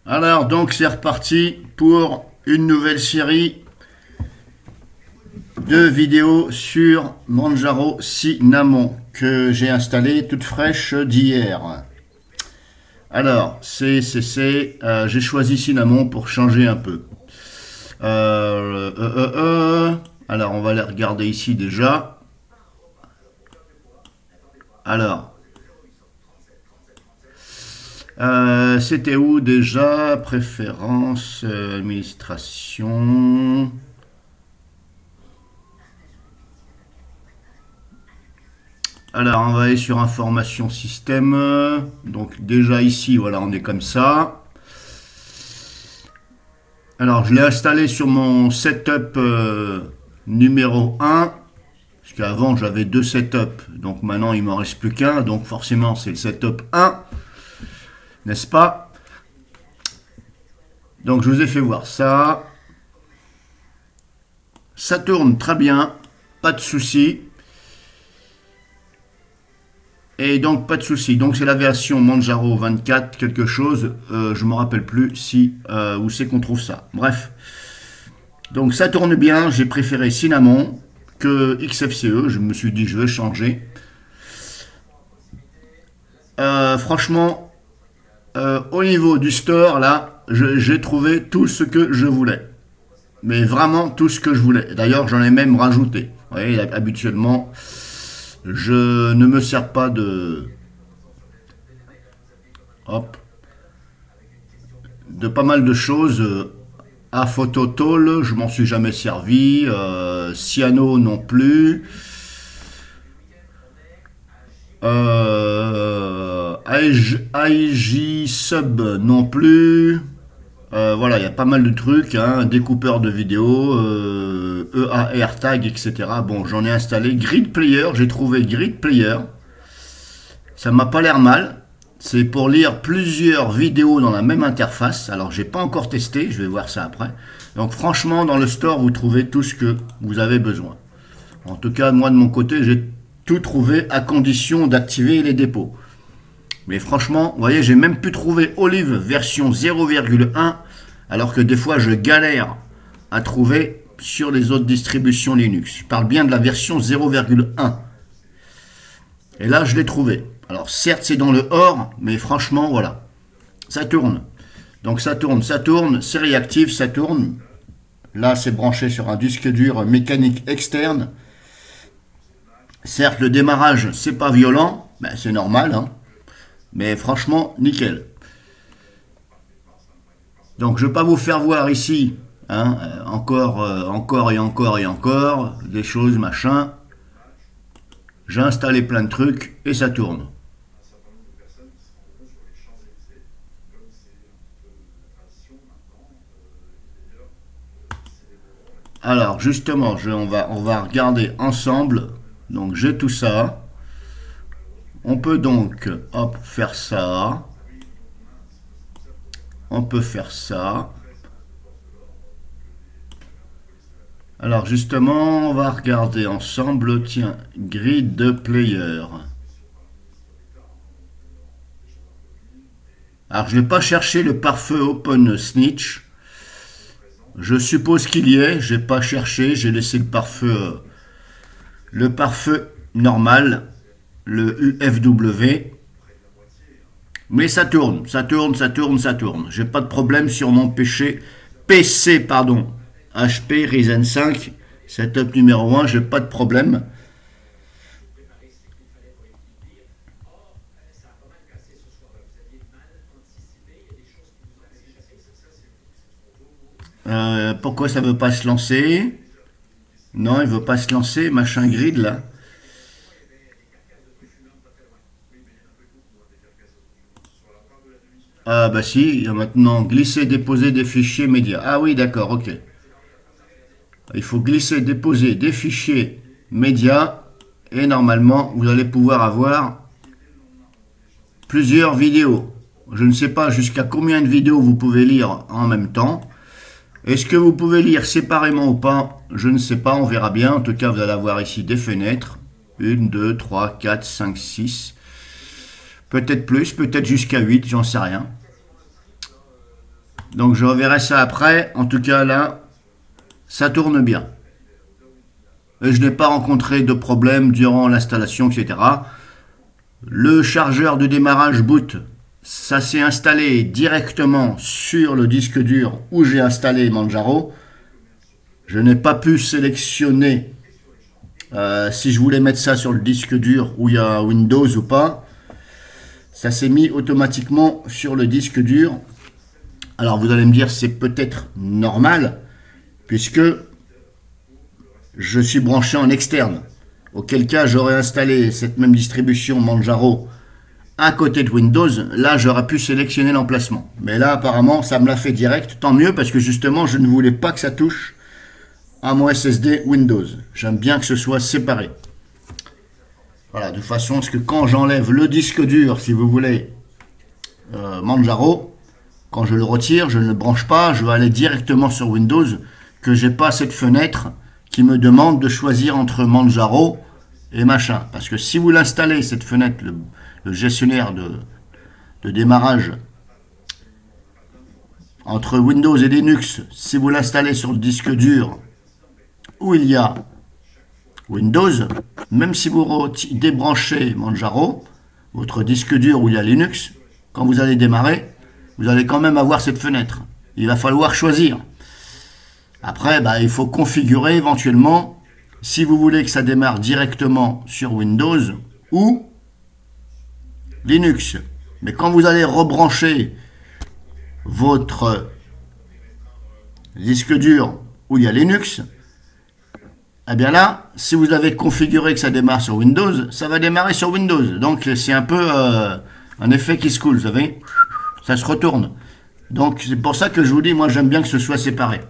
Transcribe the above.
Alors, donc, c'est reparti pour une nouvelle série de vidéos sur Manjaro Cinnamon que j'ai installé toute fraîche d'hier. Alors, j'ai choisi Cinnamon pour changer un peu. Alors, on va les regarder ici déjà. Alors, c'était où déjà? Préférences, administration. Alors, on va aller sur information système. Donc, déjà ici, voilà, on est comme ça. Alors, je l'ai installé sur mon setup numéro 1. Parce qu'avant, j'avais deux setups. Donc, maintenant, il m'en reste plus qu'un. Donc, forcément, c'est le setup 1. N'est-ce pas? Donc, je vous ai fait voir ça. Ça tourne très bien. Pas de souci. Et donc, pas de souci. Donc, c'est la version Manjaro 24, quelque chose. Je ne me rappelle plus si où c'est qu'on trouve ça. Bref. Donc, ça tourne bien. J'ai préféré Cinnamon que XFCE. Je me suis dit, je vais changer. Franchement, au niveau du store, là, j'ai trouvé tout ce que je voulais. Mais vraiment tout ce que je voulais. D'ailleurs, j'en ai même rajouté. Vous voyez, habituellement, je ne me sers pas hop, de pas mal de choses. À Phototol, je m'en suis jamais servi. Cyano non plus. IG Sub non plus. Voilà, il y a pas mal de trucs, hein, découpeur de vidéos, EA AirTag, etc. Bon, j'en ai installé. Grid Player, j'ai trouvé Grid Player. Ça m'a pas l'air mal. C'est pour lire plusieurs vidéos dans la même interface. Alors, j'ai pas encore testé, je vais voir ça après. Donc, franchement, dans le store, vous trouvez tout ce que vous avez besoin. En tout cas, moi, de mon côté, j'ai tout trouvé à condition d'activer les dépôts. Mais franchement, vous voyez, j'ai même pu trouver Olive version 0,1, alors que des fois, je galère à trouver sur les autres distributions Linux. Je parle bien de la version 0,1. Et là, je l'ai trouvé. Alors, certes, c'est dans le or, mais franchement, voilà. Ça tourne. Donc, ça tourne, c'est réactif, ça tourne. Là, c'est branché sur un disque dur mécanique externe. Certes, le démarrage, c'est pas violent, ben, c'est normal, hein. Mais franchement, nickel. Donc, je ne vais pas vous faire voir ici, hein, encore et encore et encore, des choses, machin. J'ai installé plein de trucs et ça tourne. Alors, justement, on va regarder ensemble. Donc, j'ai tout ça. On peut donc, hop, faire ça. On peut faire ça. Alors justement, on va regarder ensemble, tiens, Grid Player. Alors je n'ai pas cherché le pare-feu Open Snitch. Je suppose qu'il y est, j'ai pas cherché, j'ai laissé le pare-feu normal, le UFW. Mais ça tourne, ça tourne, ça tourne, ça tourne. J'ai pas de problème sur mon PC, pardon. HP Ryzen 5, setup numéro 1, j'ai pas de problème. Pourquoi ça veut pas se lancer? Non, il veut pas se lancer, machin grid là. Ah bah si, il y a maintenant glisser, déposer des fichiers médias. Ah oui, d'accord, ok. Il faut glisser, déposer des fichiers médias et normalement vous allez pouvoir avoir plusieurs vidéos. Je ne sais pas jusqu'à combien de vidéos vous pouvez lire en même temps. Est-ce que vous pouvez lire séparément ou pas? Je ne sais pas, on verra bien. En tout cas, vous allez avoir ici des fenêtres. 1, 2, 3, 4, 5, 6. Peut-être plus, peut-être jusqu'à 8, j'en sais rien. Donc je reverrai ça après. En tout cas là, ça tourne bien. Et je n'ai pas rencontré de problème durant l'installation, etc. Le chargeur de démarrage boot, ça s'est installé directement sur le disque dur où j'ai installé Manjaro. Je n'ai pas pu sélectionner si je voulais mettre ça sur le disque dur où il y a Windows ou pas. Ça s'est mis automatiquement sur le disque dur. Alors vous allez me dire c'est peut-être normal puisque je suis branché en externe. Auquel cas j'aurais installé cette même distribution Manjaro à côté de Windows. Là j'aurais pu sélectionner l'emplacement. Mais là apparemment ça me l'a fait direct. Tant mieux parce que justement je ne voulais pas que ça touche à mon SSD Windows. J'aime bien que ce soit séparé. Voilà, de façon à ce que quand j'enlève le disque dur, si vous voulez, Manjaro, quand je le retire, je ne le branche pas, je vais aller directement sur Windows, que j'ai pas cette fenêtre qui me demande de choisir entre Manjaro et machin. Parce que si vous l'installez, cette fenêtre, le gestionnaire de démarrage entre Windows et Linux, si vous l'installez sur le disque dur où il y a Windows, même si vous débranchez Manjaro, votre disque dur où il y a Linux, quand vous allez démarrer, vous allez quand même avoir cette fenêtre. Il va falloir choisir. Après, il faut configurer éventuellement si vous voulez que ça démarre directement sur Windows ou Linux. Mais quand vous allez rebrancher votre disque dur où il y a Linux, eh bien là, si vous avez configuré que ça démarre sur Windows, ça va démarrer sur Windows. Donc c'est un peu un effet qui se coule, vous savez. Ça se retourne. Donc c'est pour ça que je vous dis, moi j'aime bien que ce soit séparé.